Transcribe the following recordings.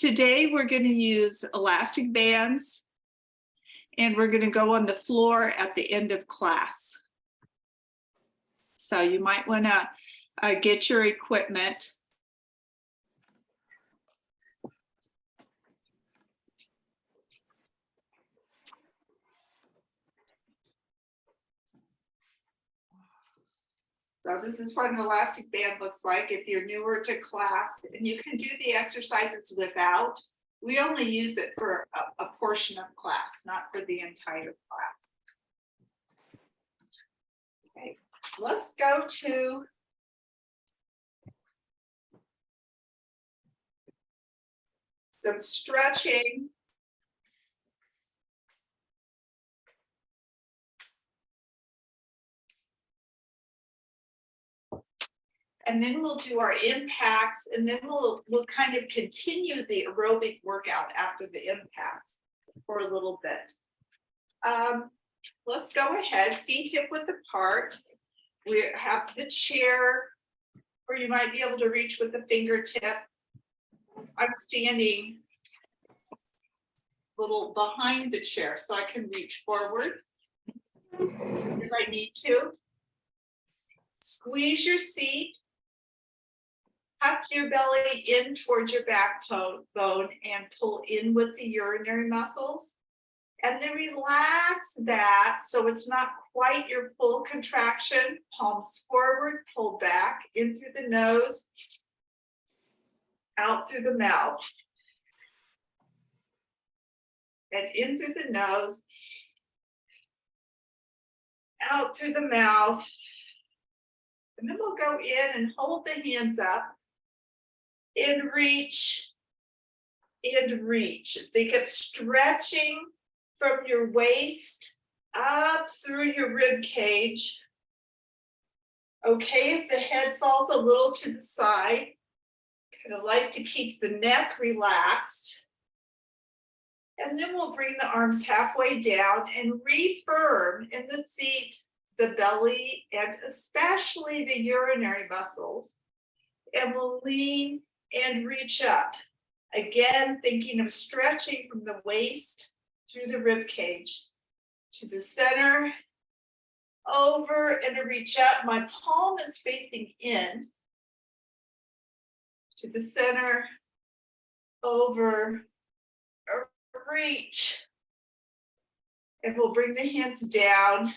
Today, we're going to use elastic bands, and we're going to go on the floor at the end of class. So you might want to get your equipment. So this is what an elastic band looks like if you're newer to class, and you can do the exercises without. We only use it for a portion of class, not for the entire class. Okay, let's go to some stretching. And then we'll do our impacts, and then we'll kind of continue the aerobic workout after the impacts for a little bit. Let's go ahead, feet hip width apart. We have the chair where you might be able to reach with the fingertip. I'm standing a little behind the chair so I can reach forward if I need to. Squeeze your seat. Tuck your belly in towards your backbone and pull in with the urinary muscles. And then relax that so it's not quite your full contraction. Palms forward, pull back in through the nose, out through the mouth. And in through the nose, out through the mouth. And then we'll go in and hold the hands up. And reach, and reach. Think of stretching from your waist up through your rib cage. Okay, if the head falls a little to the side, kind of like to keep the neck relaxed. And then we'll bring the arms halfway down and refirm in the seat, the belly, and especially the urinary muscles. And we'll lean and reach up. Again, thinking of stretching from the waist through the rib cage to the center, over and a reach up. My palm is facing in to the center, over, a reach. And we'll bring the hands down,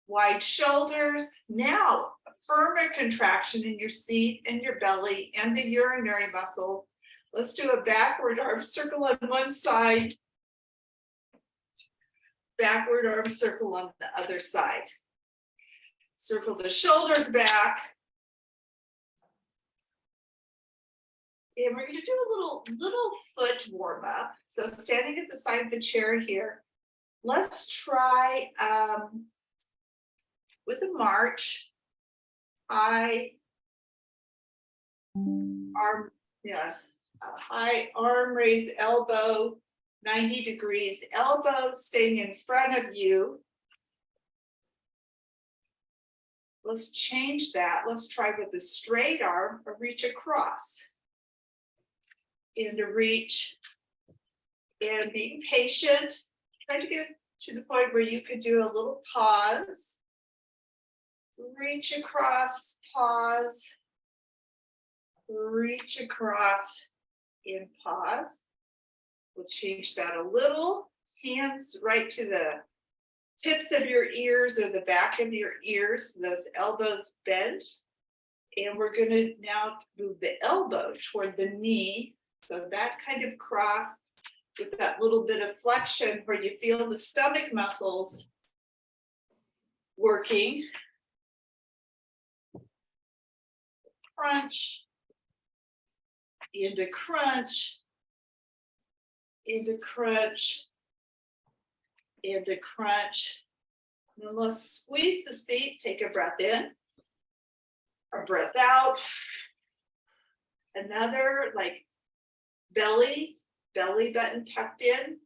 wide shoulders. Now, firmer contraction in your seat and your belly and the urinary muscle. Let's do a backward arm circle on one side, backward arm circle on the other side. Circle the shoulders back. And we're going to do a little foot warm up. So standing at the side of the chair here, let's try with a march. High arm raise, elbow 90 degrees, elbow staying in front of you. Let's change that. Let's try with a straight arm or reach across. And to reach and being patient. Try to get to the point where you could do a little pause. Reach across, pause, reach across, and pause. We'll change that a little. Hands right to the tips of your ears or the back of your ears, those elbows bent. And we're going to now move the elbow toward the knee. So that kind of cross with that little bit of flexion where you feel the stomach muscles working. Crunch, into crunch, into crunch, into crunch. And let's squeeze the seat, take a breath in, a breath out. Another like belly button tucked in,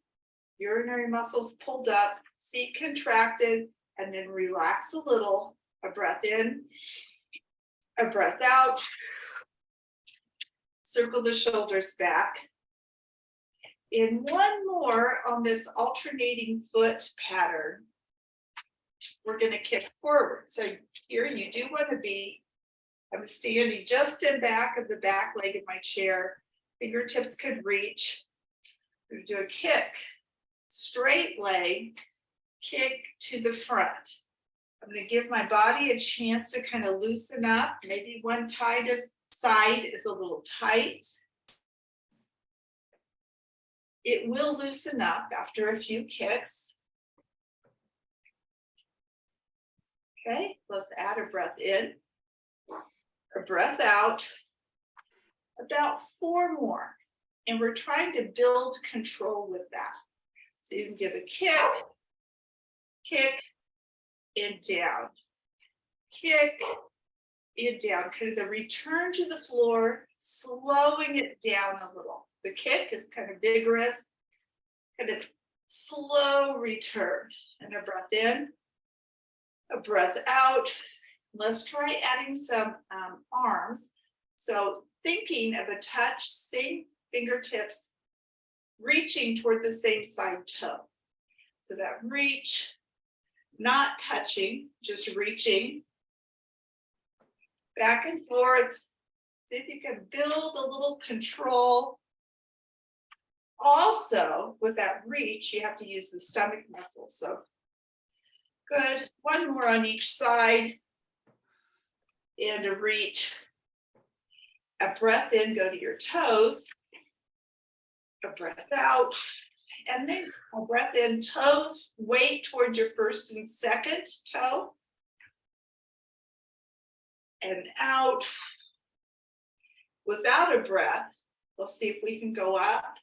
urinary muscles pulled up, seat contracted, and then relax a little, a breath in. A breath out, circle the shoulders back, In one more on this alternating foot pattern, we're going to kick forward. So here you do want to be, I'm standing just in back of the back leg of my chair. Fingertips could reach. We're going to do a kick, straight leg, kick to the front. I'm going to give my body a chance to kind of loosen up. Maybe one side is a little tight. It will loosen up after a few kicks. Okay, let's add a breath in, a breath out, about 4 more. And we're trying to build control with that. So you can give a kick, and down, kick, and down. Kind of the return to the floor, slowing it down a little. The kick is kind of vigorous, kind of slow return. And a breath in, a breath out. Let's try adding some arms. So thinking of a touch, same fingertips, reaching toward the same side toe. So that reach, not touching, just reaching. Back and forth. See if you can build a little control. Also, with that reach, you have to use the stomach muscles. So good. One more on each side. And a reach. A breath in, go to your toes. A breath out. And then a breath in, toes, weight towards your first and second toe. And out. Without a breath, we'll see if we can go up.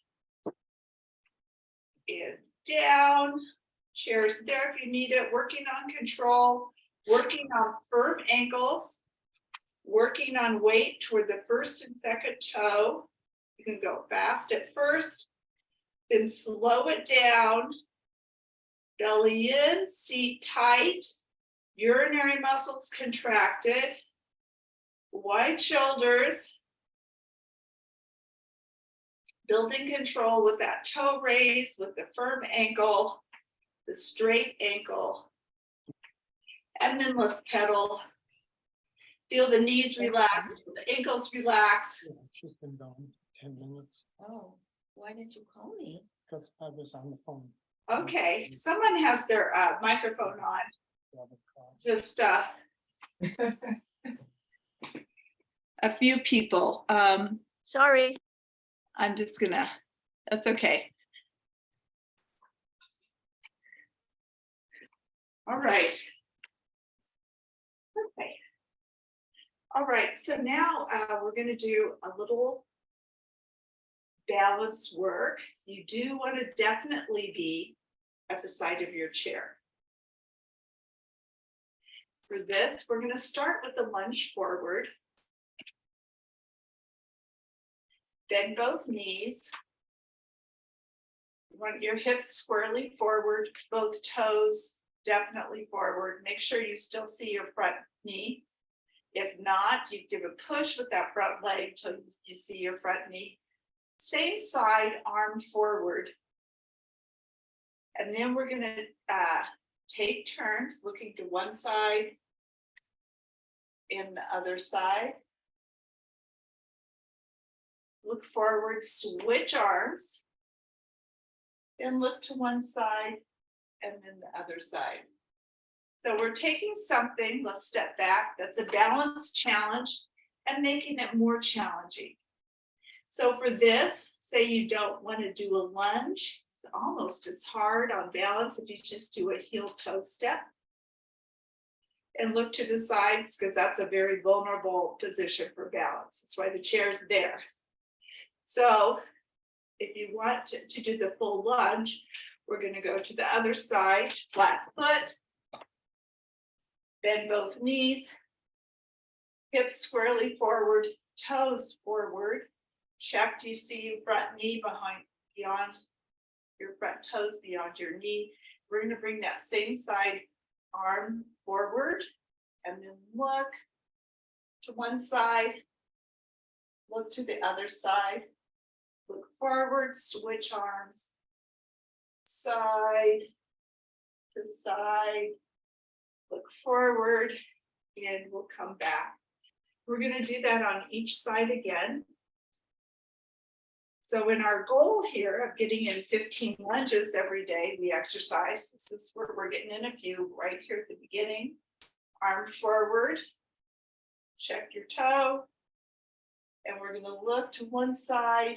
And down. Chairs there if you need it. Working on control. Working on firm ankles. Working on weight toward the first and second toe. You can go fast at first, then slow it down. Belly in, seat tight, urinary muscles contracted, wide shoulders. Building control with that toe raise, with the firm ankle, the straight ankle. And then let's pedal. Feel the knees relax, the ankles relax. Yeah, she's been gone 10 minutes Oh, why didn't you call me? because I was on the phone. Okay, someone has their microphone on. The other call. Just a few people. Sorry. I'm just gonna, that's okay. All right. Okay. All right, so now we're gonna do a little balance work. You do want to definitely be at the side of your chair. For this, we're gonna start with the lunge forward. Bend both knees. You want your hips squarely forward, both toes definitely forward. Make sure you still see your front knee. If not, you give a push with that front leg till you see your front knee. Same side, arm forward. And then we're gonna take turns looking to one side and the other side. Look forward, switch arms. Then look to one side and then the other side. So we're taking something, let's step back, that's a balance challenge and making it more challenging. So for this, say you don't want to do a lunge, it's almost as hard on balance if you just do a heel toe step. And look to the sides because that's a very vulnerable position for balance. That's why the chair's there. So if you want to do the full lunge, we're going to go to the other side, flat foot. Bend both knees, hips squarely forward, toes forward. Check, do you see your front knee beyond your front toes, beyond your knee? We're going to bring that same side arm forward and then look to one side, look to the other side. Look forward, switch arms. Side to side. Look forward, and we'll come back. We're gonna do that on each side again. So in our goal here of getting in 15 lunges every day, we exercise. This is where we're getting in a few right here at the beginning. Arm forward, check your toe. And we're gonna look to one side,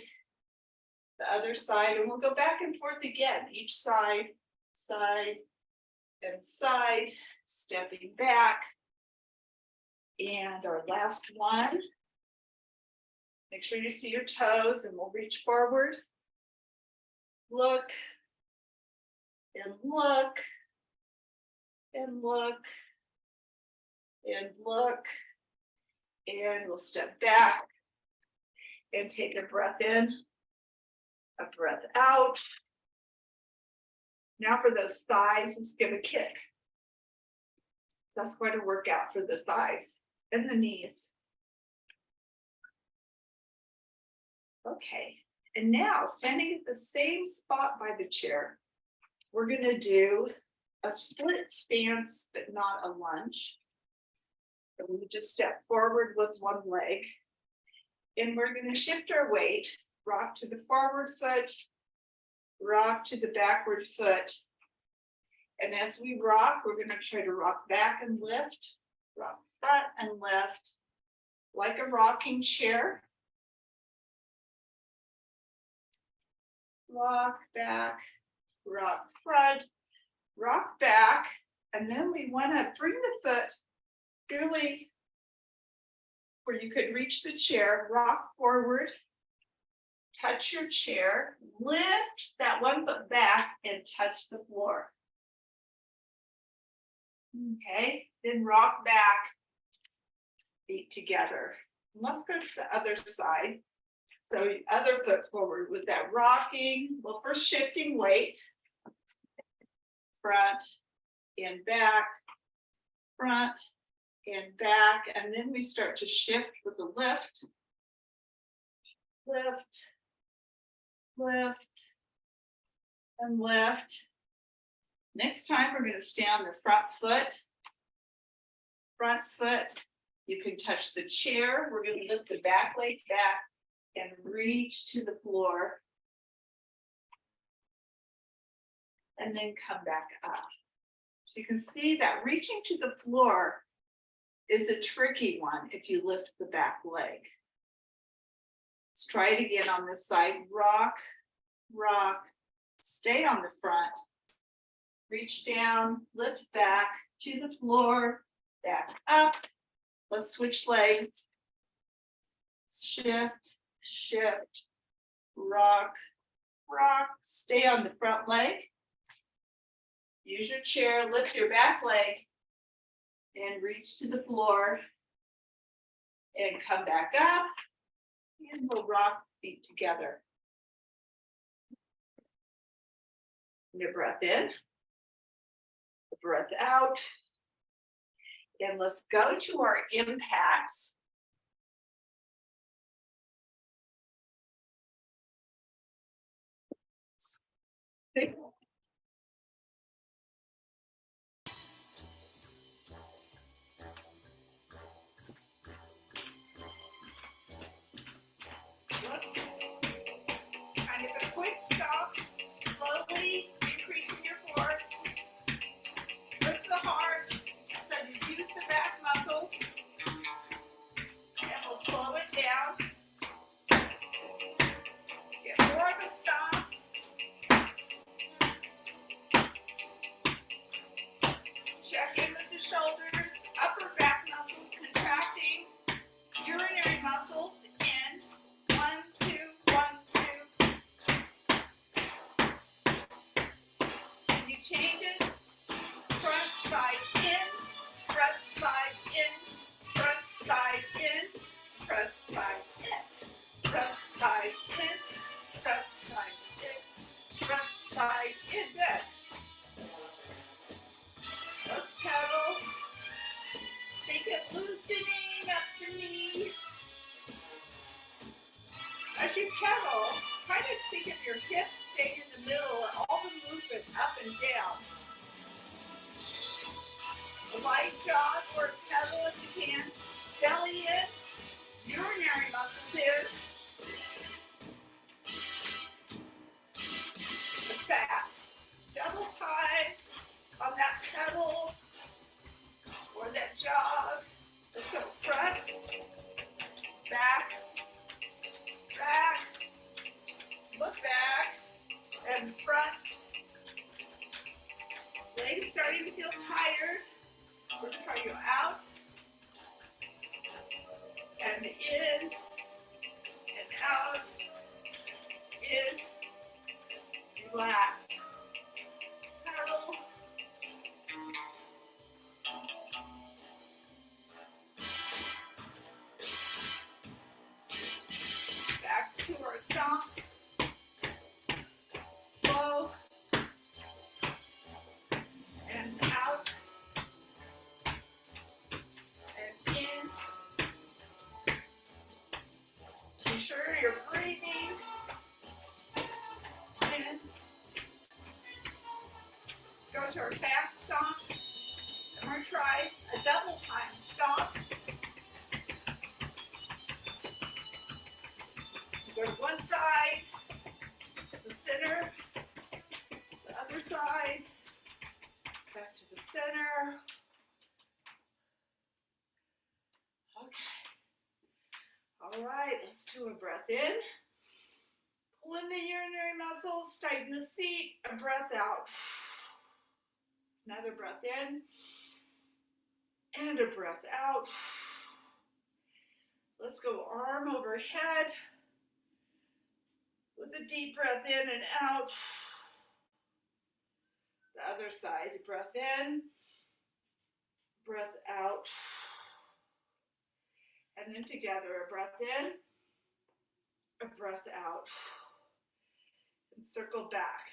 the other side, and we'll go back and forth again, each side, side, and side, stepping back. And our last one. Make sure you see your toes and we'll reach forward. Look. And look. And look. And look. And we'll step back. And take a breath in. A breath out. Now for those thighs, let's give a kick. That's quite a workout for the thighs and the knees. Okay, and now standing at the same spot by the chair, we're gonna do a split stance, but not a lunge. So we just step forward with one leg. And we're gonna shift our weight, rock to the forward foot, rock to the backward foot. And as we rock, we're gonna try to rock back and lift, rock front and left, like a rocking chair. Rock back, rock front, rock back, and then we wanna bring the foot really where you could reach the chair, rock forward, touch your chair, lift that one foot back and touch the floor. Okay, then rock back, feet together. Let's go to the other side. So other foot forward with that rocking, well, first shifting weight, front and back, front and back, and then we start to shift with the lift, lift, lift, and lift. Next time, we're gonna stay on the front foot. Front foot, you can touch the chair. We're gonna lift the back leg back and reach to the floor. And then come back up. So you can see that reaching to the floor is a tricky one if you lift the back leg. Let's try it again on this side. Rock, rock, stay on the front. Reach down, lift back to the floor, back up. Let's switch legs. Shift, shift, rock, rock, stay on the front leg. Use your chair, lift your back leg and reach to the floor and come back up and we'll rock feet together. Your breath in, breath out, and let's go to our impacts. Kind of a quick stop, slowly increasing your force. Lift the heart, so you use the back muscles. And we'll slow it down. Get more of a stop. middle, try to think of your hips staying in the middle and all the movement up and down. A light jog or pedal if you can. Belly in, urinary muscles in. Fast. Double time on that pedal or that jog. Let's go front, back, back, look back, and front. Legs starting to feel tired. We're going to try you out, and in, and out, in, relax. Pedal. Back to our stomp. Slow. And out. And in. Be sure you're breathing. In. Go to our fast stomp. And we're going to try a double time stomp. Go to one side, the center, the other side, back to the center. Okay. All right, let's do a breath in. Pull in the urinary muscles, tighten the seat, a breath out. Another breath in, and a breath out. Let's go arm overhead. With a deep breath in and out. The other side, breath in, breath out. And then together, a breath in, a breath out. And circle back.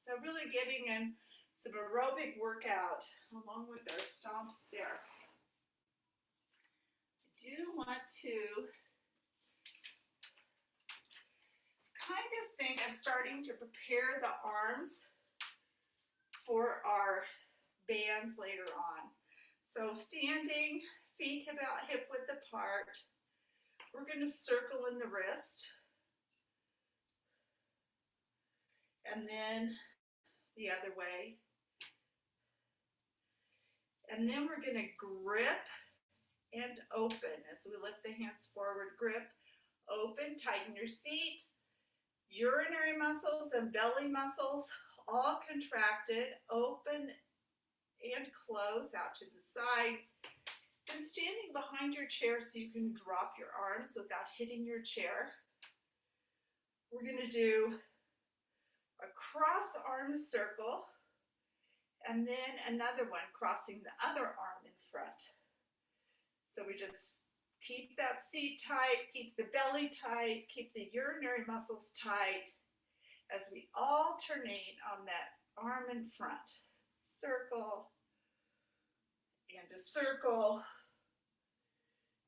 So really getting in some aerobic workout along with our stomps there. I do want to kind of think of starting to prepare the arms for our bands later on. So standing, feet about hip width apart. We're going to circle in the wrist. And then the other way. And then we're going to grip and open as we lift the hands forward. Grip, open, tighten your seat. Urinary muscles and belly muscles all contracted, open and close out to the sides. And standing behind your chair so you can drop your arms without hitting your chair. We're going to do a cross arm circle and then another one crossing the other arm in front. So we just keep that seat tight, keep the belly tight, keep the urinary muscles tight as we alternate on that arm in front. Circle and a circle.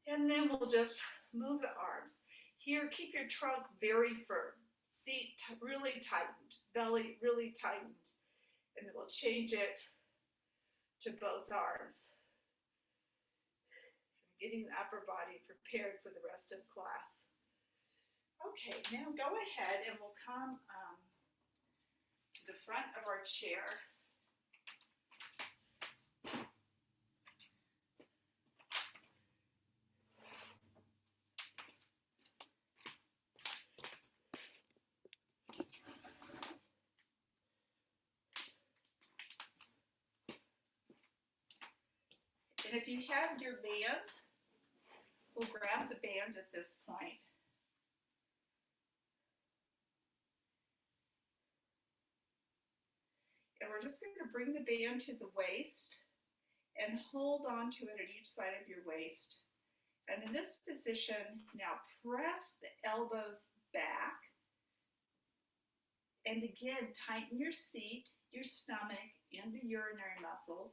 And then we'll just move the arms. Here, keep your trunk very firm. Seat really tightened, belly really tightened. And then we'll change it to both arms. Getting the upper body prepared for the rest of class. Okay, now go ahead and we'll come to the front of our chair. And if you have your band, we'll grab the band at this point. And we're just going to bring the band to the waist and hold on to it at each side of your waist. And in this position, now press the elbows back. And again, tighten your seat, your stomach, and the urinary muscles.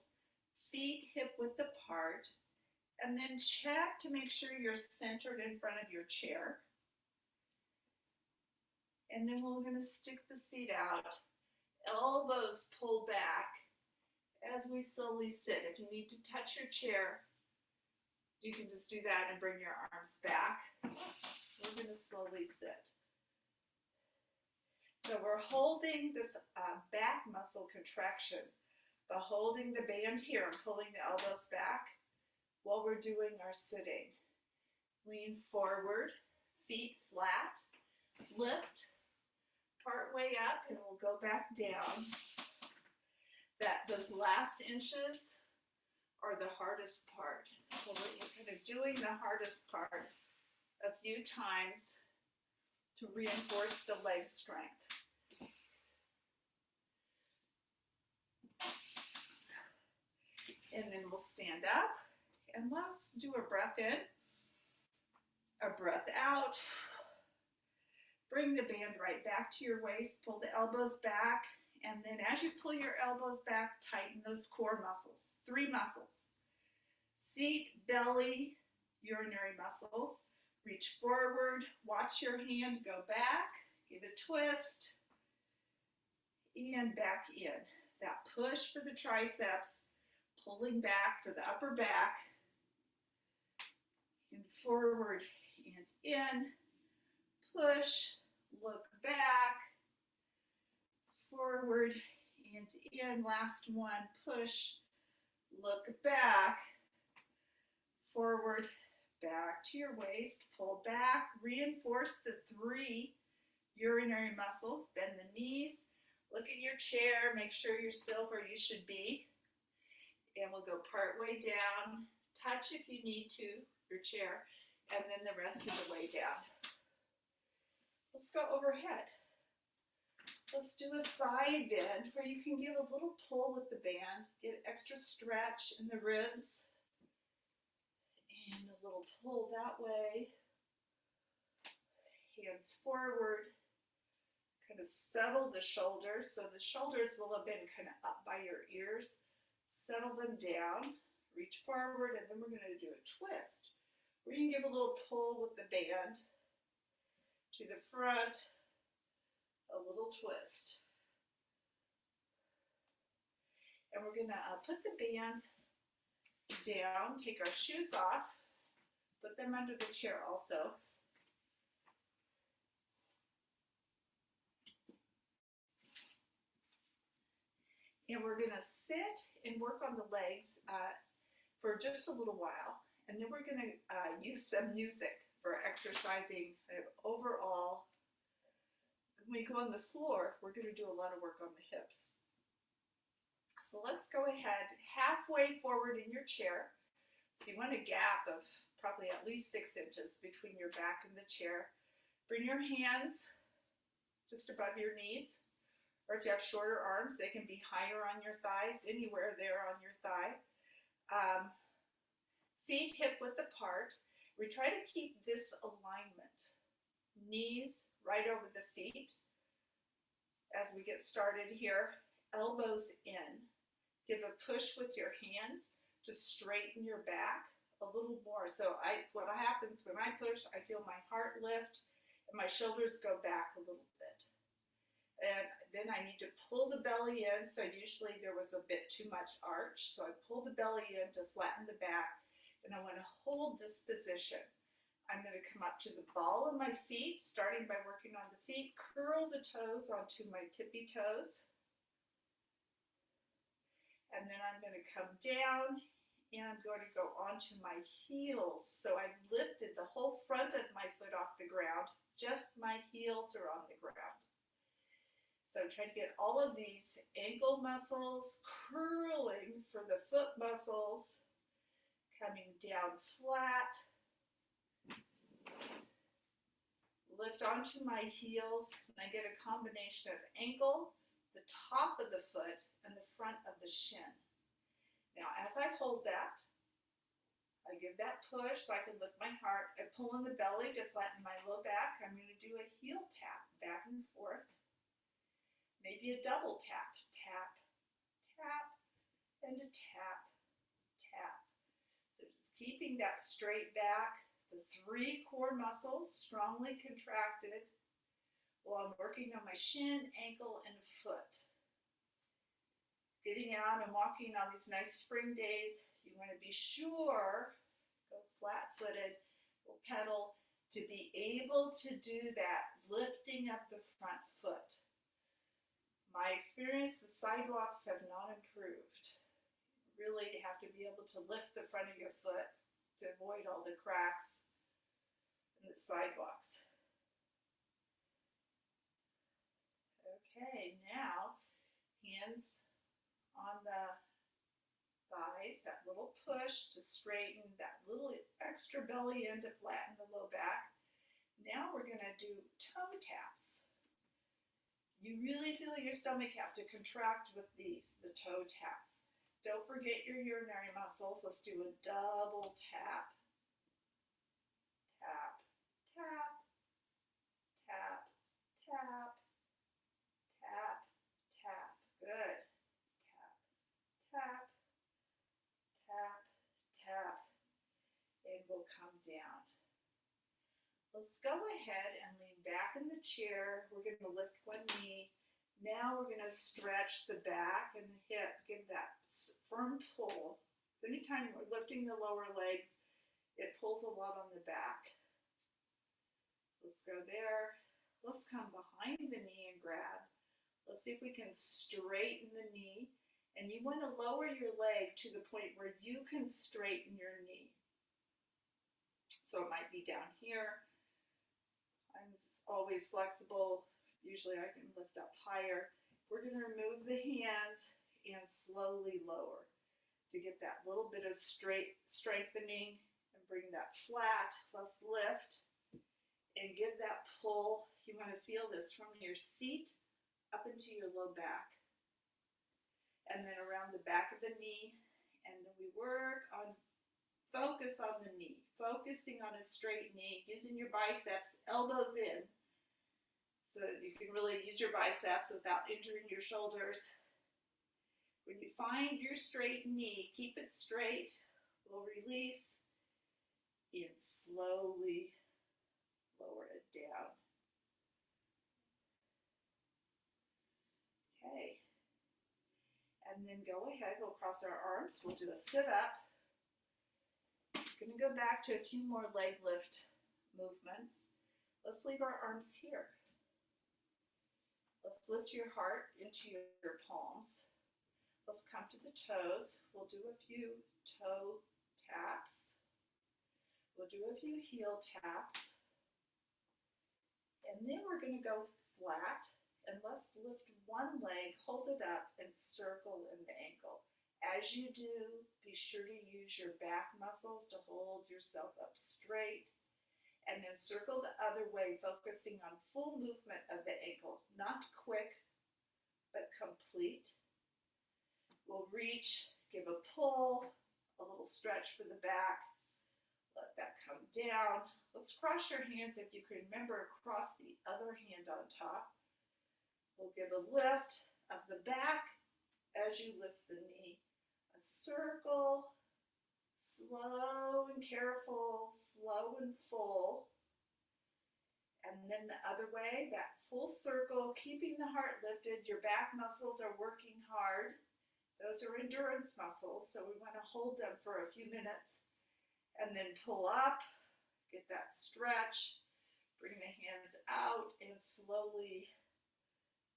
Feet hip width apart. And then check to make sure you're centered in front of your chair. And then we're gonna stick the seat out, elbows pull back as we slowly sit. If you need to touch your chair, you can just do that and bring your arms back. We're gonna slowly sit. So we're holding this back muscle contraction by holding the band here and pulling the elbows back while we're doing our sitting. Lean forward, feet flat, lift, part way up, and we'll go back down. Those last inches are the hardest part. So we're kind of doing the hardest part a few times to reinforce the leg strength. And then we'll stand up and let's do a breath in, a breath out. Bring the band right back to your waist, pull the elbows back, and then as you pull your elbows back, tighten those core muscles, 3 muscles. Seat, belly, urinary muscles. Reach forward, watch your hand go back, give a twist, and back in. That push for the triceps, pulling back for the upper back, and forward and in, push, look back, forward and in. Last one, push, look back, forward, back to your waist, pull back, reinforce the 3 urinary muscles, bend the knees, look at your chair, make sure you're still where you should be. And we'll go part way down, touch if you need to, your chair, and then the rest of the way down. Let's go overhead. Let's do a side bend where you can give a little pull with the band, get extra stretch in the ribs, and a little pull that way. Hands forward, kind of settle the shoulders. So the shoulders will have been kind of up by your ears. Settle them down, reach forward, and then we're going to do a twist where you can give a little pull with the band to the front, a little twist. And we're going to put the band down, take our shoes off, put them under the chair also. And we're going to sit and work on the legs for just a little while. And then we're going to use some music for exercising overall. When we go on the floor, we're going to do a lot of work on the hips. So let's go ahead halfway forward in your chair. So you want a gap of probably at least 6 inches between your back and the chair. Bring your hands just above your knees. Or if you have shorter arms, they can be higher on your thighs, anywhere there on your thigh. Feet hip width apart. We try to keep this alignment. Knees right over the feet. As we get started here, elbows in. Give a push with your hands to straighten your back a little more. So what happens when I push, I feel my heart lift and my shoulders go back a little bit. And then I need to pull the belly in. So usually there was a bit too much arch. So I pull the belly in to flatten the back. And I want to hold this position. I'm going to come up to the ball of my feet, starting by working on the feet. Curl the toes onto my tippy toes. And then I'm going to come down and I'm going to go onto my heels. So I've lifted the whole front of my foot off the ground. Just my heels are on the ground. So I'm trying to get all of these ankle muscles curling for the foot muscles, coming down flat. Lift onto my heels, and I get a combination of ankle, the top of the foot, and the front of the shin. Now, as I hold that, I give that push so I can lift my heart. I pull in the belly to flatten my low back. I'm going to do a heel tap back and forth. Maybe a double tap, tap, tap, and a tap, tap. So just keeping that straight back, the 3 core muscles strongly contracted, while I'm working on my shin, ankle, and foot. Getting out and walking on these nice spring days, you want to be sure, go flat-footed, go pedal, to be able to do that, lifting up the front foot. My experience, the sidewalks have not improved. You really have to be able to lift the front of your foot to avoid all the cracks in the sidewalks. Okay, now hands on the thighs, that little push to straighten that little extra belly in to flatten the low back. Now we're going to do toe taps. You really feel your stomach have to contract with these, the toe taps. Don't forget your urinary muscles. Let's do a double tap. Tap, tap, tap, tap, tap, tap. Good. Tap, tap, tap, tap. And we'll come down. Let's go ahead and lean back in the chair. We're going to lift one knee. Now we're going to stretch the back and the hip. Give that firm pull. So anytime we're lifting the lower legs, it pulls a lot on the back. Let's go there. Let's come behind the knee and grab. Let's see if we can straighten the knee. And you want to lower your leg to the point where you can straighten your knee. So it might be down here. I'm always flexible. Usually I can lift up higher. We're going to remove the hands and slowly lower to get that little bit of strengthening and bring that flat. Let's lift and give that pull. You want to feel this from your seat up into your low back. And then around the back of the knee. And then we work on focus on the knee, focusing on a straight knee, using your biceps, elbows in, so that you can really use your biceps without injuring your shoulders. When you find your straight knee, keep it straight. We'll release and slowly lower it down. Okay. And then go ahead, we'll cross our arms, we'll do a sit up. Going to go back to a few more leg lift movements. Let's leave our arms here. Let's lift your heart into your palms. Let's come to the toes. We'll do a few toe taps. We'll do a few heel taps. And then we're going to go flat. And let's lift one leg, hold it up, and circle in the ankle. As you do, be sure to use your back muscles to hold yourself up straight. And then circle the other way, focusing on full movement of the ankle. Not quick, but complete. We'll reach, give a pull, a little stretch for the back. Let that come down. Let's cross your hands. If you can remember, cross the other hand on top. We'll give a lift of the back as you lift the knee. A circle, slow and careful, slow and full. And then the other way, that full circle, keeping the heart lifted. Your back muscles are working hard. Those are endurance muscles, so we want to hold them for a few minutes. And then pull up, get that stretch, bring the hands out, and slowly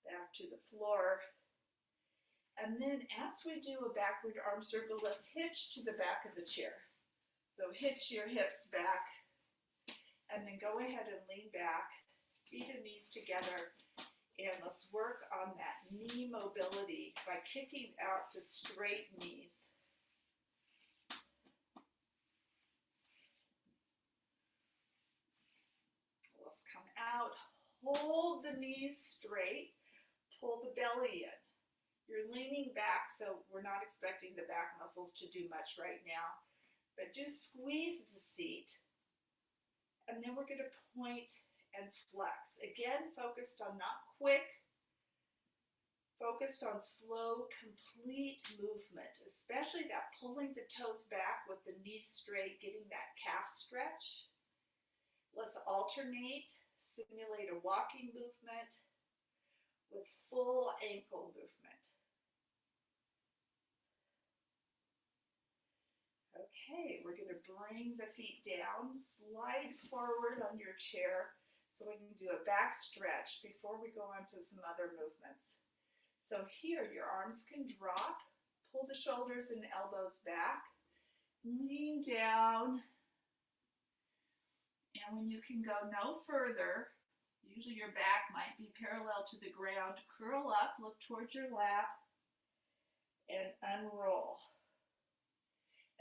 back to the floor. And then as we do a backward arm circle, let's hitch to the back of the chair. So hitch your hips back, and then go ahead and lean back, feet and knees together, and let's work on that knee mobility by kicking out to straight knees. Let's come out, hold the knees straight, pull the belly in. You're leaning back, so we're not expecting the back muscles to do much right now, but just squeeze the seat, and then we're going to point and flex. Again, focused on not quick, focused on slow, complete movement, especially that pulling the toes back with the knees straight, getting that calf stretch. Let's alternate simulate a walking movement with full ankle movement. Okay, we're going to bring the feet down, slide forward on your chair so we can do a back stretch before we go on to some other movements. So here, your arms can drop, pull the shoulders and elbows back, lean down, and when you can go no further, usually your back might be parallel to the ground, curl up, look towards your lap, and unroll.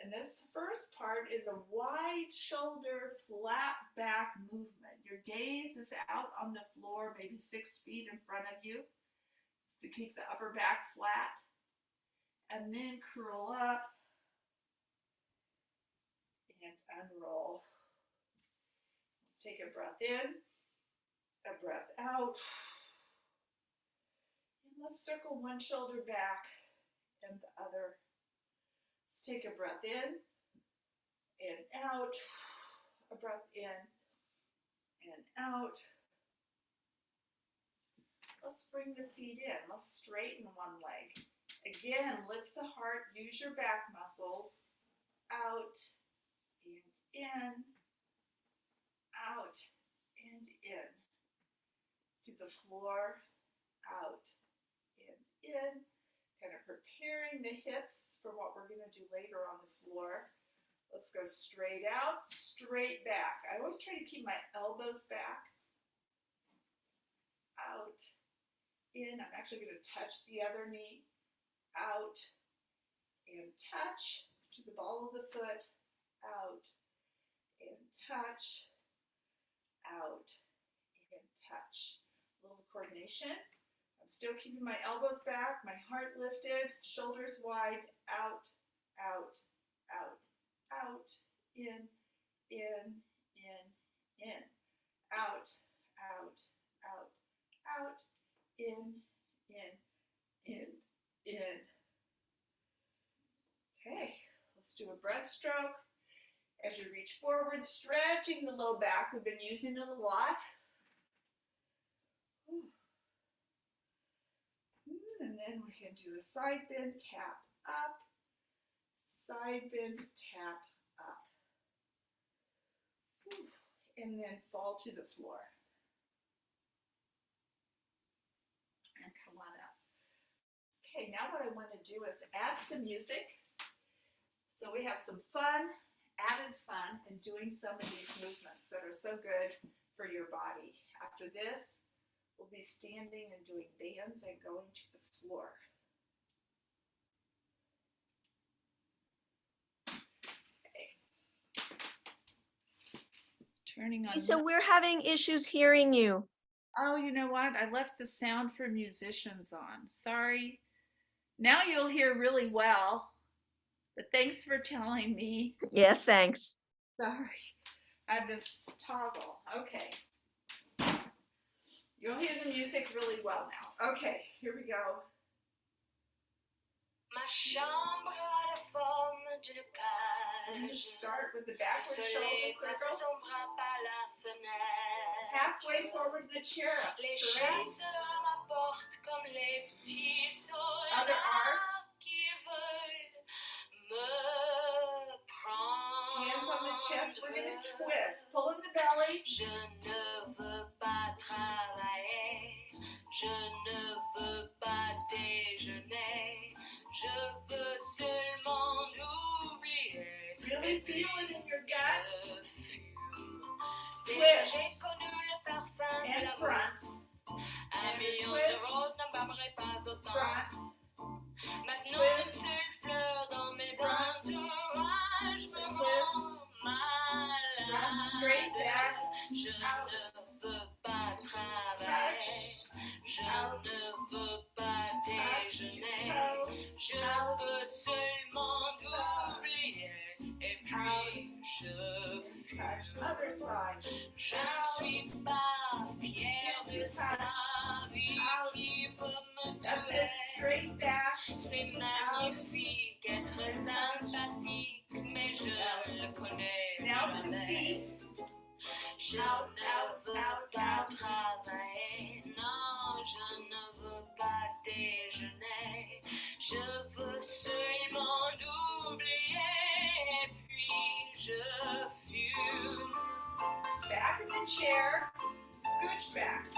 And this first part is a wide shoulder, flat back movement. Your gaze is out on the floor, maybe 6 feet in front of you to keep the upper back flat. And then curl up and unroll. Let's take a breath in, a breath out. And let's circle one shoulder back and the other. Let's take a breath in and out, a breath in and out. Let's bring the feet in. Let's straighten one leg. Again, lift the heart, use your back muscles. Out and in, out and in. To the floor, out and in. Kind of preparing the hips for what we're going to do later on the floor. Let's go straight out, straight back. I always try to keep my elbows back. Out, in. I'm actually going to touch the other knee. Out and touch to the ball of the foot. Out and touch. Out and touch. A little coordination. I'm still keeping my elbows back, my heart lifted, shoulders wide, out, out, out, out, in, out, out, out, out, in. Okay, let's do a breath stroke. As you reach forward, stretching the low back. We've been using it a lot. And then we can do a side bend, tap up, side bend, tap up. And then fall to the floor. And come on up. Okay, now what I want to do is add some music. So we have some fun, added fun in doing some of these movements that are so good for your body. After this, we'll be standing and doing bands and going to the floor. Okay. Turning on. So we're having issues hearing you. Oh, you know what? I left the sound for musicians on. Sorry. Now you'll hear really well. But thanks for telling me. Yeah, thanks. Sorry. I had this toggle. Okay. You'll hear the music really well now. Okay, here we go. Ma chambre a la forme d'une I'm going to cage. start with the backward Le shoulder soleil coince circle. son bras par la fenêtre. Halfway forward in the chair up Les straight. chasseurs à ma porte comme les petits Other arm. soldats qui veulent me prendre. Hands on the chest. We're going to twist. Pull in the belly. Je ne veux pas travailler, je ne veux pas déjeuner, je veux seulement oublier. Really feel it in your guts. J'ai Twist. connu le parfum de And l'amour. front. Un million twist. de roses n'embâmerait pas autant. Front. Maintenant, twist. une seule fleur dans mes Front. entourages me Twist. rend malade. Run straight back. Je Out. ne veux pas travailler. Je Out. ne veux pas Touch to déjeuner. toe. Je Out. veux seulement Toe. oublier. Et Out. puis je Touch. Other side. je Out. ne suis pas fière Hands de to touch. ta vie Out. qui peut me That's tuer. it. Straight back. C'est magnifique, être sympathique, mais je le connais Now for the jamais. feet. Je Out, ne out, veux out, pas out. travailler, non, je ne veux pas déjeuner. Je veux seulement oublier, puis je fume. Back in the chair, scooch back.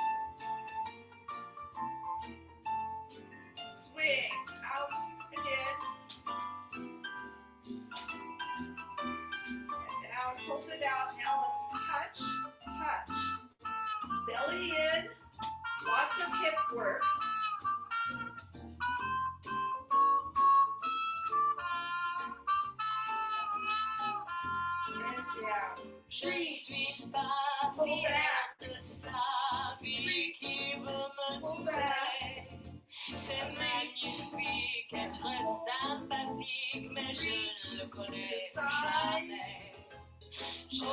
Swing out and in. And out, hold it out. Now let's touch, touch. Belly in, lots of hip work. And down. Je ne Reach. suis pas Pull fière back. de sa vie Reach. qui veut me Pull back. tuer. C'est magnifique, être sympathique, mais je ne le connais jamais. Je ne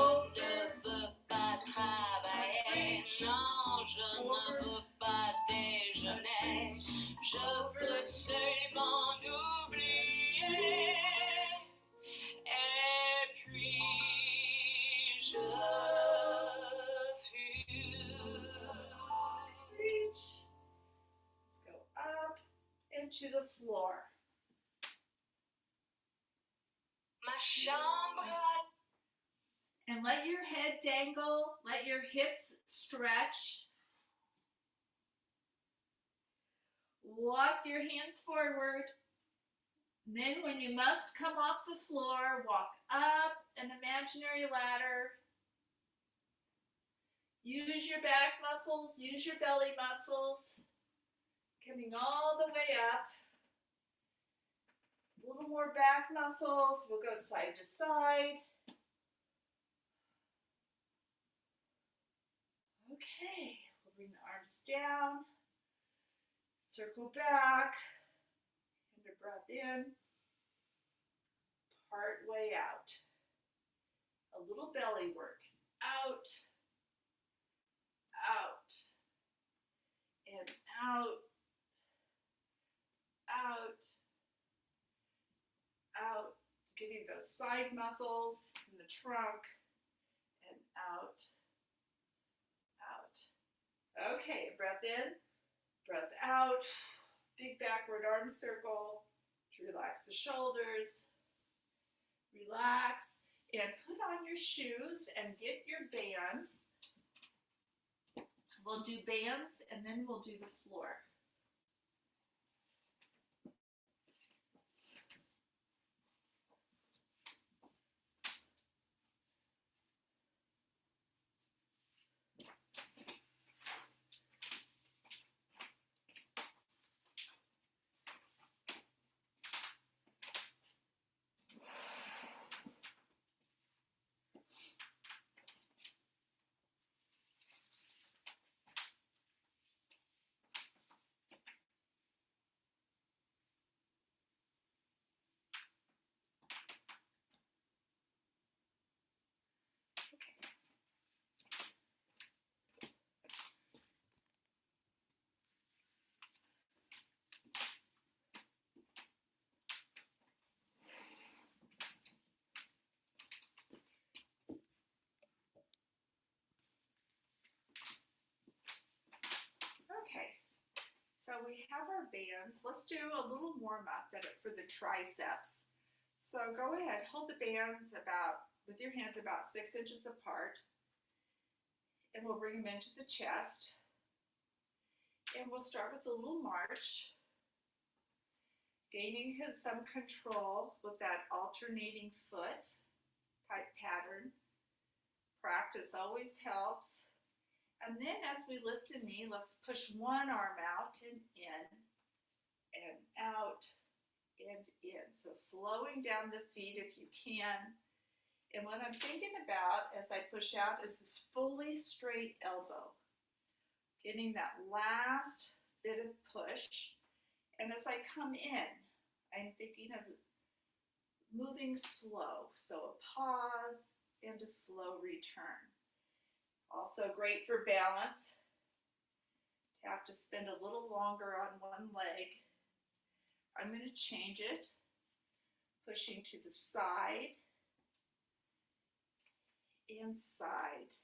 veux pas travailler, non, je ne veux pas déjeuner. Je veux seulement oublier. Et puis je fume. Reach. Let's go up and to the floor. Ma chambre And let your head dangle, let your hips stretch. Walk your hands forward. And then when you must come off the floor, walk up an imaginary ladder. Use your back muscles, use your belly muscles. Coming all the way up. A little more back muscles. We'll go side to side. Okay, we'll bring the arms down, circle back, and a breath in, part way out. A little belly work, out, out, and out, out, out, getting those side muscles in the trunk, and out. Out. Okay, breath in, breath out. Big backward arm circle to relax the shoulders. Relax and put on your shoes and get your bands. We'll do bands and then we'll do the floor. Okay, so we have our bands. Let's do a little warm up for the triceps. So go ahead, hold the bands with your hands about 6 inches apart, and we'll bring them into the chest. And we'll start with a little march, gaining some control with that alternating foot type pattern. Practice always helps. And then as we lift a knee, let's push one arm out and in, and out and in. So slowing down the feet if you can. And what I'm thinking about as I push out is this fully straight elbow. Getting that last bit of push. And as I come in, I'm thinking of moving slow. So a pause and a slow return. Also great for balance. You have to spend a little longer on one leg. I'm going to change it. Pushing to the side and side.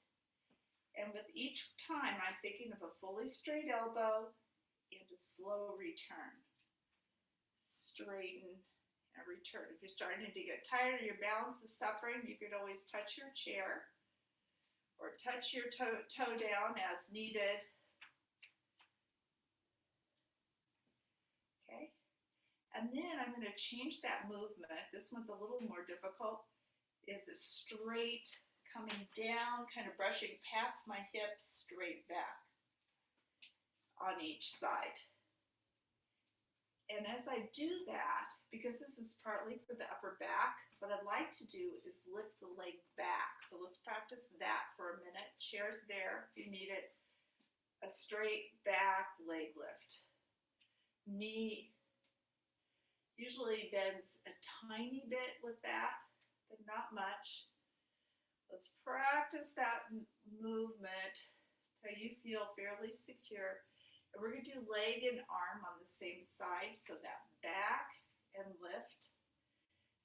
And with each time, I'm thinking of a fully straight elbow and a slow return. Straighten and return. If you're starting to get tired or your balance is suffering, you could always touch your chair or touch your toe down as needed. Okay. And then I'm going to change that movement. This one's a little more difficult. Is a straight coming down, kind of brushing past my hip, straight back on each side. And as I do that, because this is partly for the upper back, what I'd like to do is lift the leg back. So let's practice that for a minute. Chair's there if you need it. A straight back leg lift. Knee usually bends a tiny bit with that, but not much. Let's practice that movement till you feel fairly secure. And we're going to do leg and arm on the same side, so that back and lift.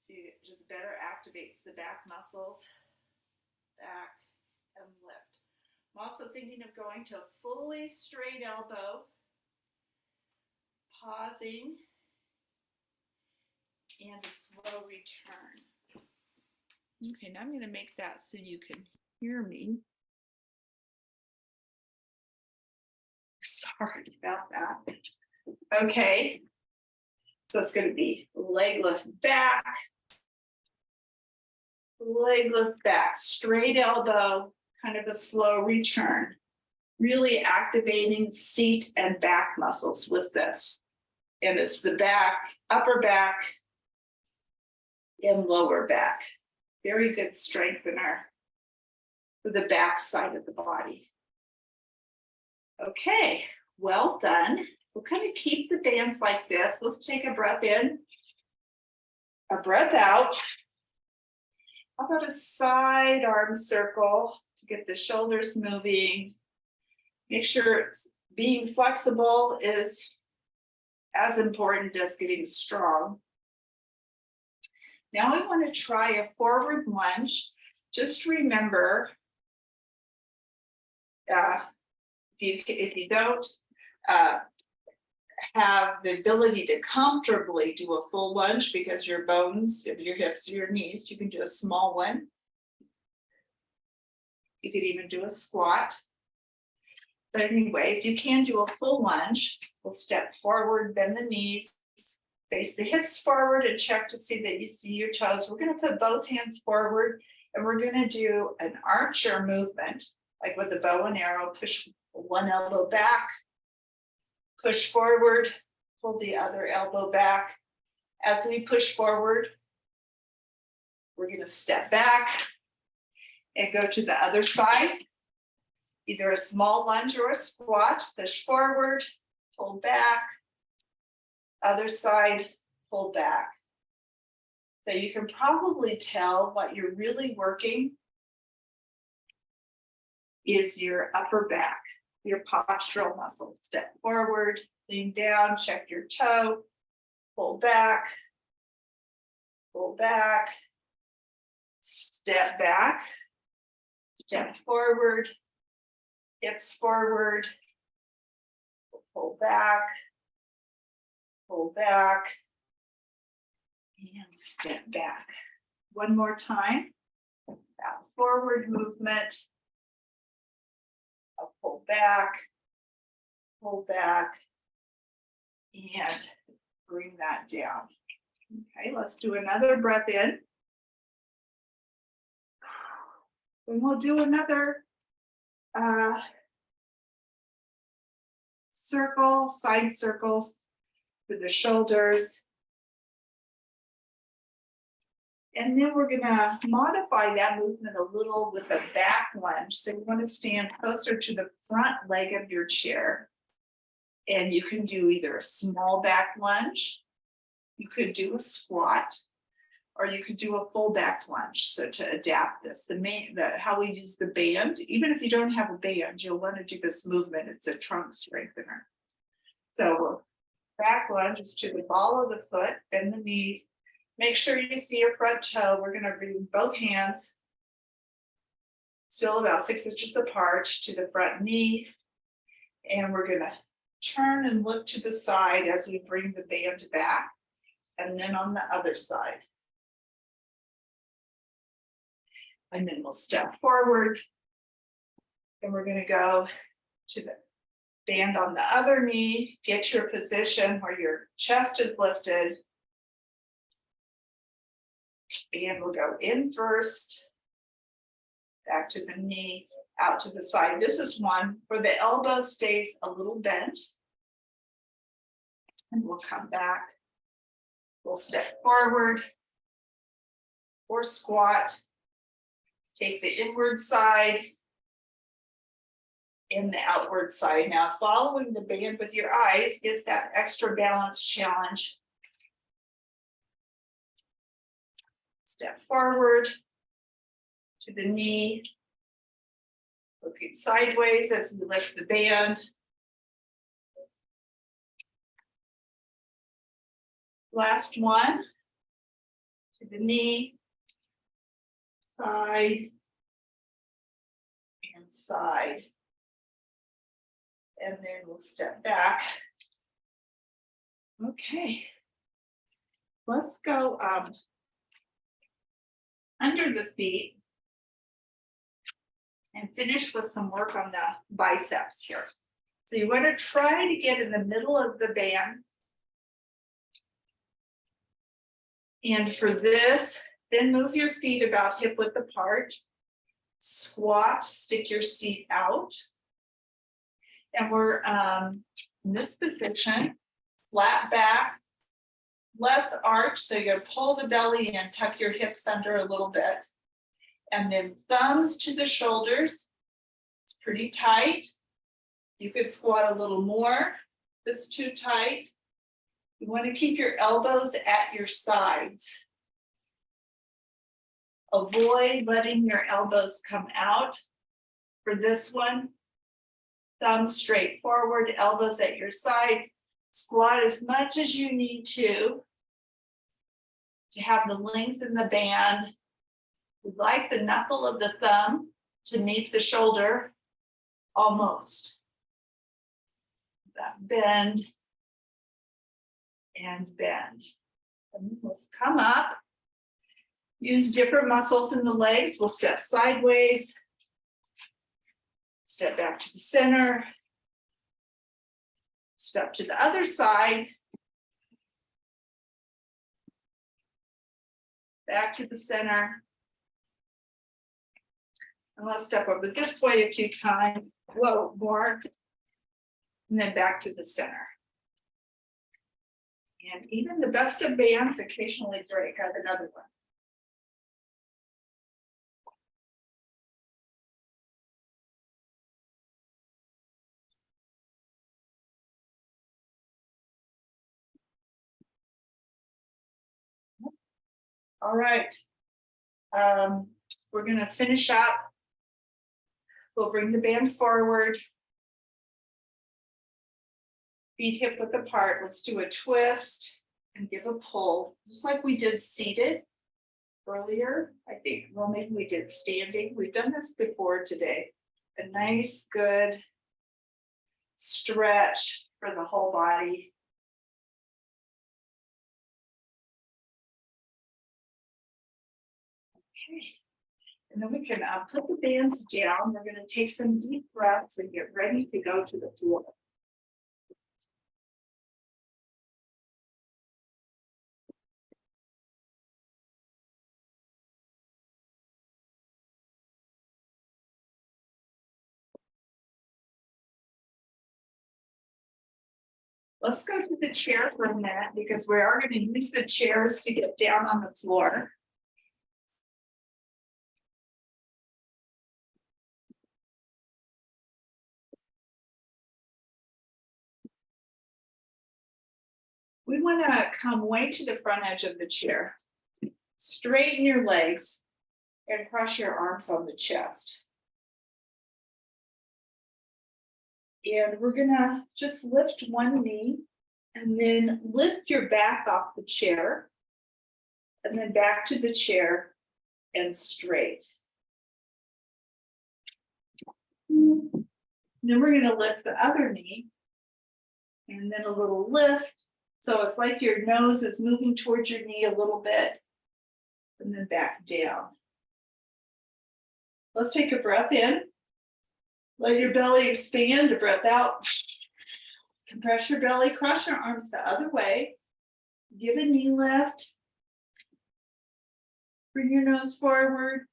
So it just better activates the back muscles. Back and lift. I'm also thinking of going to a fully straight elbow. Pausing. And a slow return. Okay, now I'm going to make that so you can hear me. Sorry about that. Okay, so it's going to be leg lift back, straight elbow, kind of a slow return. Really activating seat and back muscles with this. And it's the back, upper back, and lower back. Very good strengthener for the back side of the body. Okay, well done. We'll kind of keep the bands like this. Let's take a breath in, a breath out. How about a side arm circle to get the shoulders moving? Make sure being flexible is as important as getting strong. Now we want to try a forward lunge. Just remember, if you don't have the ability to comfortably do a full lunge because your bones, your hips, your knees, you can do a small one. You could even do a squat. But anyway, if you can do a full lunge, we'll step forward, bend the knees, face the hips forward, and check to see that you see your toes. We're going to put both hands forward, and we're going to do an archer movement, like with the bow and arrow. Push one elbow back, push forward, pull the other elbow back. As we push forward, we're going to step back and go to the other side, either a small lunge or a squat. Push forward, pull back, other side, pull back. So you can probably tell what you're really working is your upper back, your postural muscles. Step forward, lean down, check your toe, pull back, step back, step forward, hips forward, pull back, and step back. One more time. That forward movement. I'll pull back, and bring that down. Okay, let's do another breath in. Then we'll do another circle, side circles for the shoulders. And then we're going to modify that movement a little with a back lunge. So you want to stand closer to the front leg of your chair. And you can do either a small back lunge, you could do a squat, or you could do a full back lunge. So to adapt this, how we use the band, even if you don't have a band, you'll want to do this movement. It's a trunk strengthener. So back lunge is to the ball of the foot, bend the knees. Make sure you see your front toe. We're going to bring both hands Still about 6 inches apart to the front knee. And we're gonna turn and look to the side as we bring the band back. And then on the other side. And then we'll step forward. And we're gonna go to the band on the other knee, get your position where your chest is lifted. And we'll go in first. Back to the knee, out to the side. This is one where the elbow stays a little bent. And we'll come back. We'll step forward. Or squat. Take the inward side. And the outward side. Now following the band with your eyes gives that extra balance challenge. Step forward. To the knee. Looking sideways as we lift the band. Last one. To the knee. Side. And side. And then we'll step back. Okay. Let's go under the feet. And finish with some work on the biceps here. So you want to try to get in the middle of the band. And for this, then move your feet about hip width apart. Squat, stick your seat out. And we're in this position, flat back, less arch. So you pull the belly in, tuck your hips under a little bit. And then thumbs to the shoulders. It's pretty tight. You could squat a little more. If it's too tight. You want to keep your elbows at your sides. Avoid letting your elbows come out. For this one, thumbs straight forward, elbows at your sides. Squat as much as you need to have the length in the band. We'd like the knuckle of the thumb to meet the shoulder, almost. That bend and bend. And let's come up. Use different muscles in the legs. We'll step sideways. Step back to the center. Step to the other side. Back to the center. And let's step over this way a few times. Whoa, more. And then back to the center. And even the best of bands occasionally break. I have another one. All right. We're going to finish up. We'll bring the band forward. Feet hip width apart. Let's do a twist and give a pull, just like we did seated earlier. I think, well, maybe we did standing. We've done this before today. A nice, good stretch for the whole body. Okay. And then we can put the bands down. We're going to take some deep breaths and get ready to go to the floor. Let's go to the chair for a minute because we are going to use the chairs to get down on the floor. We want to come way to the front edge of the chair. Straighten your legs and cross your arms on the chest. And we're gonna just lift one knee and then lift your back off the chair and then back to the chair and straight. Then we're gonna lift the other knee. And then a little lift. So it's like your nose is moving towards your knee a little bit. And then back down. Let's take a breath in. Let your belly expand, a breath out. Compress your belly, cross your arms the other way. Give a knee lift. Bring your nose forward.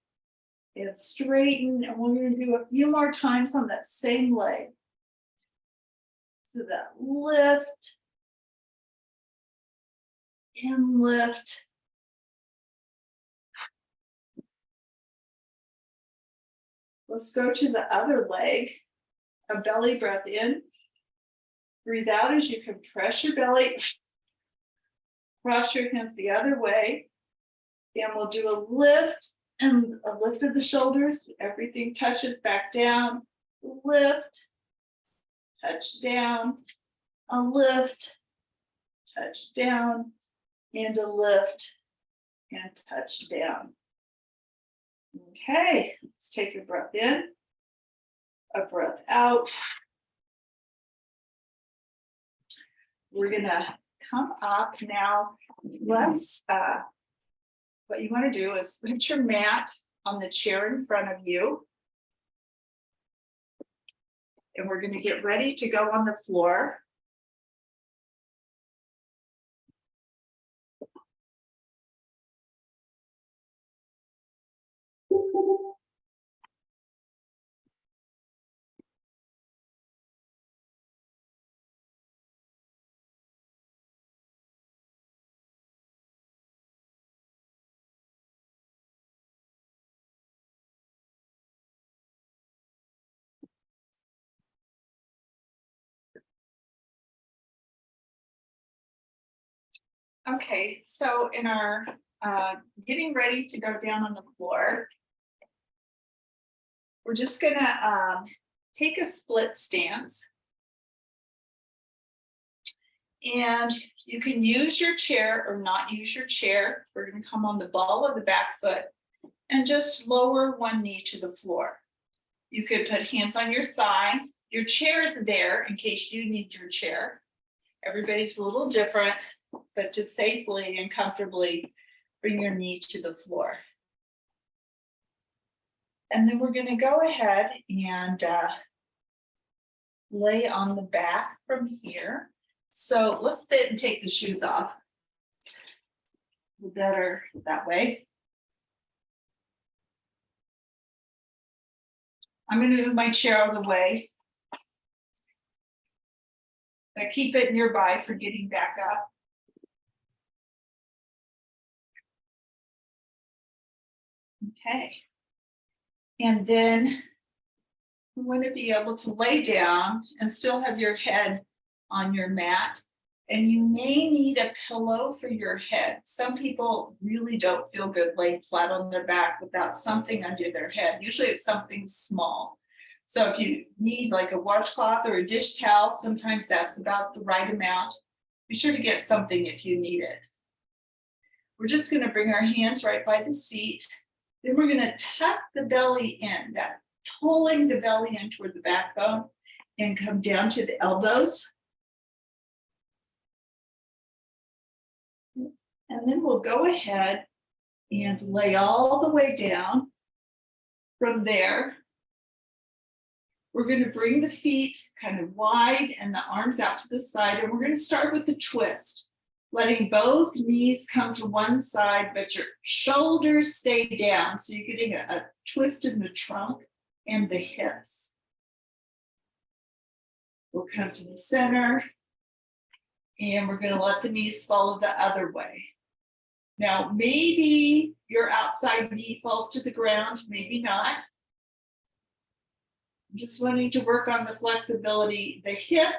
And straighten, and we're going to do a few more times on that same leg. So that lift. And lift. Let's go to the other leg. A belly breath in. Breathe out as you compress your belly. Cross your hands the other way. And we'll do a lift and a lift of the shoulders. Everything touches back down. Lift. Touch down. A lift. Touch down. And a lift. And touch down. Okay, let's take a breath in. A breath out. We're gonna come up now. Let's what you want to do is put your mat on the chair in front of you. And we're going to get ready to go on the floor. Okay, so in our getting ready to go down on the floor, we're just gonna take a split stance. And you can use your chair or not use your chair. We're gonna come on the ball of the back foot and just lower one knee to the floor. You could put hands on your thigh. Your chair is there in case you need your chair. Everybody's a little different, but just safely and comfortably bring your knee to the floor. And then we're going to go ahead and lay on the back from here. So let's sit and take the shoes off. Better that way. I'm going to move my chair out of the way. I keep it nearby for getting back up. Okay. And then you want to be able to lay down and still have your head on your mat. And you may need a pillow for your head. Some people really don't feel good laying flat on their back without something under their head. Usually it's something small. So if you need like a washcloth or a dish towel, sometimes that's about the right amount. Be sure to get something if you need it. We're just going to bring our hands right by the seat. Then we're going to tuck the belly in, that pulling the belly in toward the backbone and come down to the elbows. And then we'll go ahead and lay all the way down. From there, we're going to bring the feet kind of wide and the arms out to the side. And we're going to start with the twist, letting both knees come to one side, but your shoulders stay down. So you're getting a twist in the trunk and the hips. We'll come to the center and we're going to let the knees follow the other way. Now, maybe your outside knee falls to the ground, maybe not. I'm just wanting to work on the flexibility. The hip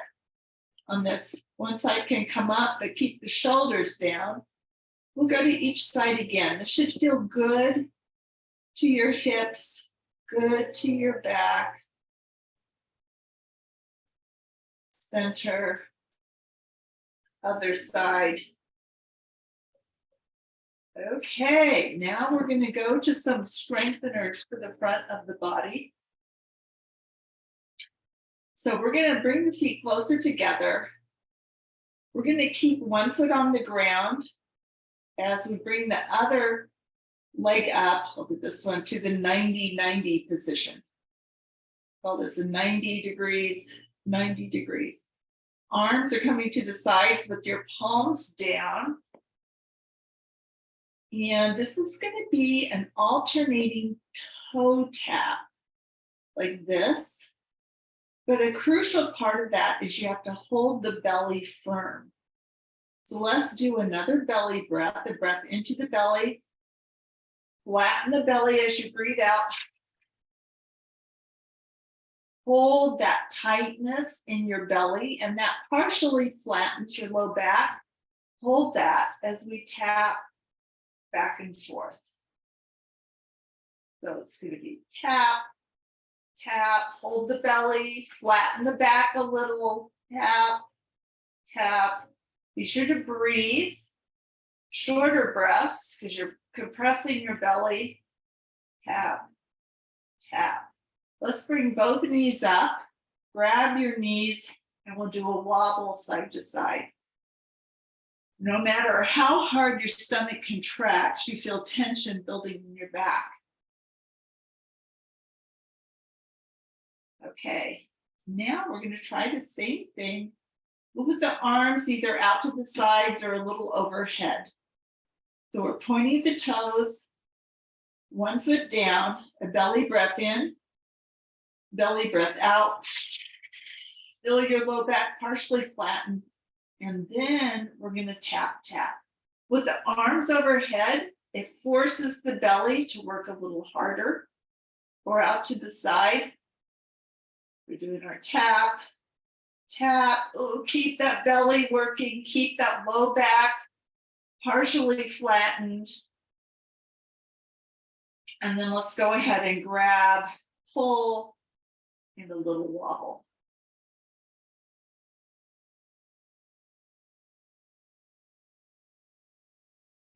on this one side can come up, but keep the shoulders down. We'll go to each side again. This should feel good to your hips, good to your back, center, other side. Okay, now we're going to go to some strengtheners for the front of the body. So we're gonna bring the feet closer together. We're gonna keep one foot on the ground as we bring the other leg up, look at this one, to the 90-90 position. Call this a 90 degrees, 90 degrees. Arms are coming to the sides with your palms down. And this is going to be an alternating toe tap, like this. But a crucial part of that is you have to hold the belly firm. So let's do another belly breath, a breath into the belly. Flatten the belly as you breathe out. Hold that tightness in your belly, and that partially flattens your low back. Hold that as we tap back and forth. So it's going to be tap, tap, hold the belly, flatten the back a little, tap, tap. Be sure to breathe. Shorter breaths because you're compressing your belly. Tap, tap. Let's bring both knees up. Grab your knees and we'll do a wobble side to side. No matter how hard your stomach contracts, you feel tension building in your back. Okay, now we're going to try the same thing, but with the arms either out to the sides or a little overhead. So we're pointing at the toes, 1 foot down, a belly breath in, belly breath out. Feel your low back partially flatten. And then we're going to tap, tap. With the arms overhead, it forces the belly to work a little harder or out to the side. We're doing our tap, tap. Oh, keep that belly working. Keep that low back partially flattened. And then let's go ahead and grab, pull, and a little wobble.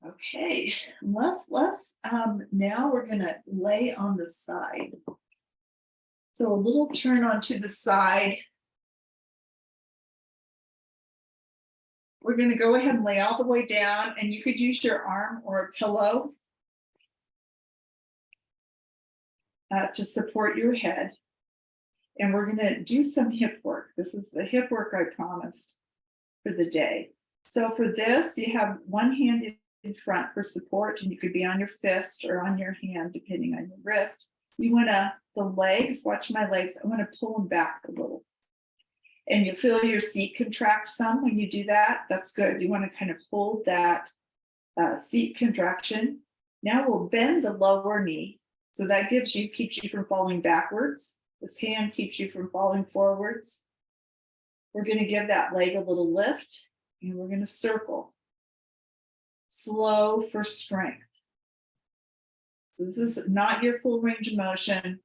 Okay, let's now we're gonna lay on the side. So a little turn onto the side. We're gonna go ahead and lay all the way down, and you could use your arm or a pillow to support your head. And we're gonna do some hip work. This is the hip work I promised for the day. So for this, you have one hand in front for support, and you could be on your fist or on your hand, depending on your wrist. You wanna, the legs, watch my legs, I wanna pull them back a little. And you feel your seat contract some when you do that. That's good. You wanna kind of hold that seat contraction. Now we'll bend the lower knee. So that keeps you from falling backwards. This hand keeps you from falling forwards. We're gonna give that leg a little lift, and we're gonna circle. Slow for strength. This is not your full range of motion.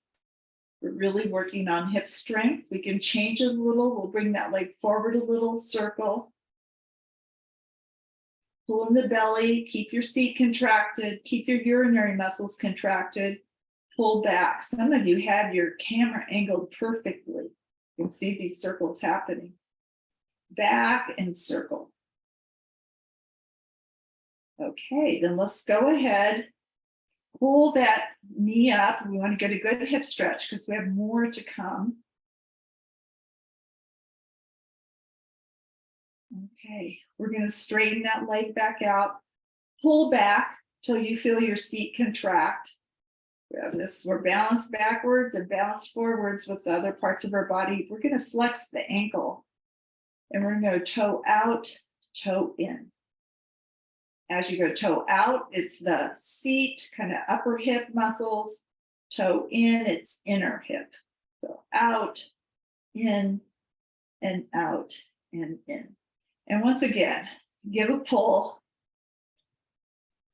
We're really working on hip strength. We can change it a little. We'll bring that leg forward a little, circle. Pull in the belly, keep your seat contracted, keep your urinary muscles contracted, pull back. Some of you have your camera angled perfectly. You can see these circles happening. Back and circle. Okay, then let's go ahead, pull that knee up. We want to get a good hip stretch because we have more to come. Okay, we're going to straighten that leg back out, pull back till you feel your seat contract. We're balanced backwards and balanced forwards with the other parts of our body. We're going to flex the ankle and we're going to go toe out, toe in. As you go toe out, it's the seat, kind of upper hip muscles. Toe in, it's inner hip. So out, in, and out, and in. And once again, give a pull.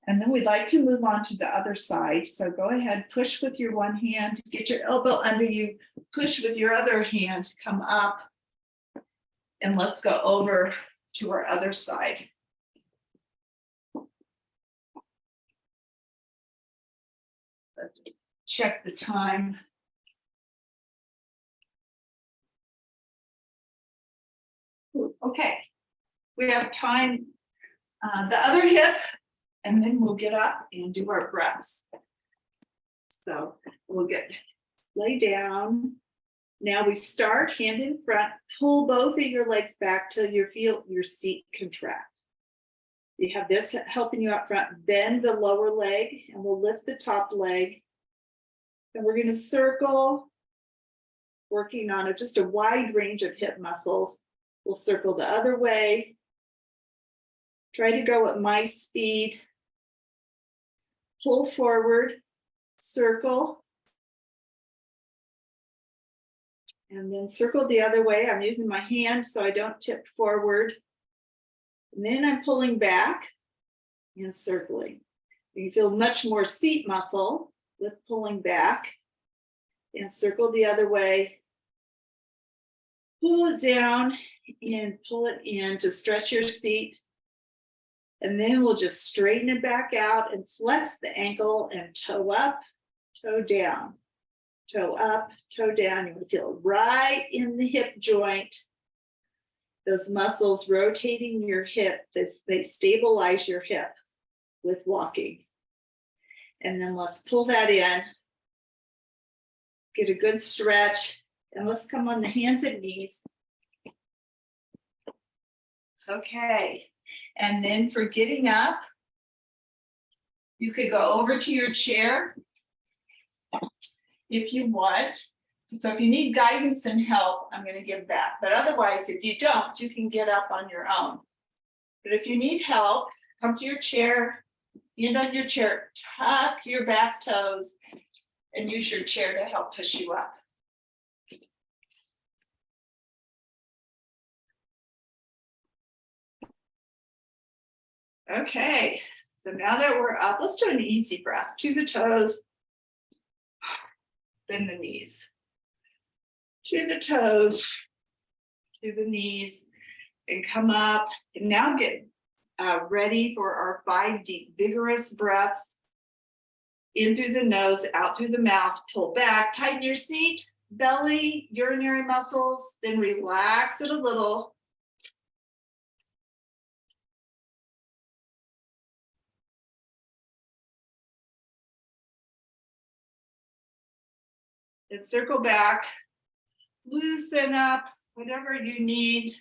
And then we'd like to move on to the other side. So go ahead, push with your one hand, get your elbow under you, push with your other hand, come up. And let's go over to our other side. Check the time. Okay, we have time, the other hip, and then we'll get up and do our breaths. So we'll lay down. Now we start hand in front, pull both of your legs back till you feel your seat contract. You have this helping you up front, bend the lower leg, and we'll lift the top leg. And we're going to circle, working on just a wide range of hip muscles. We'll circle the other way. Try to go at my speed. Pull forward, circle. And then circle the other way. I'm using my hand so I don't tip forward. And then I'm pulling back and circling. You can feel much more seat muscle with pulling back and circle the other way. Pull it down and pull it in to stretch your seat. And then we'll just straighten it back out and flex the ankle and toe up, toe down, toe up, toe down. You want to feel right in the hip joint. Those muscles rotating your hip, they stabilize your hip with walking. And then let's pull that in. Get a good stretch. And let's come on the hands and knees. Okay. And then for getting up, you could go over to your chair if you want. So if you need guidance and help, I'm going to give that. But otherwise, if you don't, you can get up on your own. But if you need help, come to your chair, end on your chair, tuck your back toes, and use your chair to help push you up. Okay, so now that we're up, let's do an easy breath. To the toes, bend the knees. To the toes, to the knees, and come up. And now get ready for our 5 deep, vigorous breaths. In through the nose, out through the mouth, pull back, tighten your seat, belly, urinary muscles, then relax it a little. And circle back, loosen up, whatever you need.